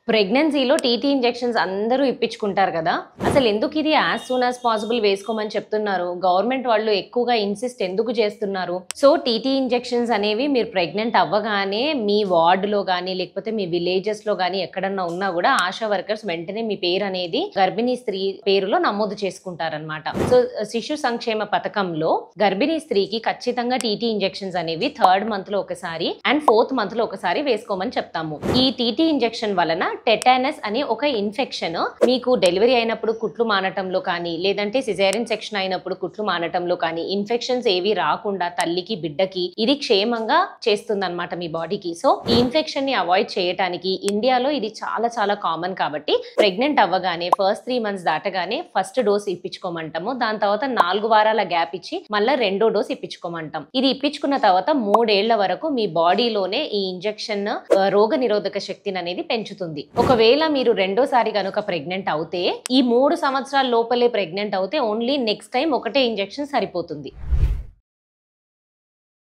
ప్రెగ్నెన్సీలో TT injections అందరూ ఇప్పించుకుంటారు కదా. అసలు ఎందుకు ఇది యాజ్ సూన్ యాజ్ పాసిబుల్ వేసుకోమని చెప్తున్నారు? గవర్నమెంట్ వాళ్ళు ఎక్కువగా ఇన్సిస్ట్ ఎందుకు చేస్తున్నారు? సో టీటీ ఇంజెక్షన్స్ అనేవి మీరు ప్రెగ్నెంట్ అవ్వగానే మీ వార్డులో కానీ లేకపోతే మీ విలేజెస్ లో కానీ ఎక్కడన్నా ఉన్నా కూడా ఆశా వర్కర్స్ వెంటనే మీ పేరు అనేది గర్భిణీ స్త్రీ పేరులో నమోదు చేసుకుంటారనమాట. సో శిశు సంక్షేమ పథకంలో గర్భిణీ స్త్రీకి ఖచ్చితంగా టీటీ ఇంజెక్షన్స్ అనేవి 3rd మంత్ లో ఒకసారి అండ్ 4th మంత్ లో ఒకసారి వేసుకోమని చెప్తాము. ఈ టీటీ ఇంజెక్షన్ వలన టెటానస్ అనే ఒక ఇన్ఫెక్షన్ మీకు డెలివరీ అయినప్పుడు కుట్లు మానటంలో కానీ లేదంటే సిజేరియన్ సెక్షన్ అయినప్పుడు కుట్లు మానటంలో కానీ ఇన్ఫెక్షన్స్ ఏవి రాకుండా తల్లికి బిడ్డకి ఇది క్షేమంగా చేస్తుందన్నమాట మీ బాడీకి. సో ఈ ఇన్ఫెక్షన్ ని అవాయిడ్ చేయడానికి ఇండియాలో ఇది చాలా చాలా కామన్ కాబట్టి ప్రెగ్నెంట్ అవ్వగానే ఫస్ట్ 3 మంత్స్ దాటగానే ఫస్ట్ డోస్ ఇప్పించుకోమంటాము. దాని తర్వాత 4 వారాల గ్యాప్ ఇచ్చి మళ్ళీ 2వ డోస్ ఇప్పించుకోమంటాం. ఇది ఇప్పించుకున్న తర్వాత 3 ఏళ్ల వరకు మీ బాడీలోనే ఈ ఇంజెక్షన్ రోగ నిరోధక శక్తిని అనేది పెంచుతుంది. ఒకవేళ మీరు రెండోసారి కనుక ప్రెగ్నెంట్ అవుతే ఈ 3 సంవత్సరాల లోపలే ప్రెగ్నెంట్ అవుతే ఓన్లీ నెక్స్ట్ టైం ఒకటే ఇంజెక్షన్ సరిపోతుంది.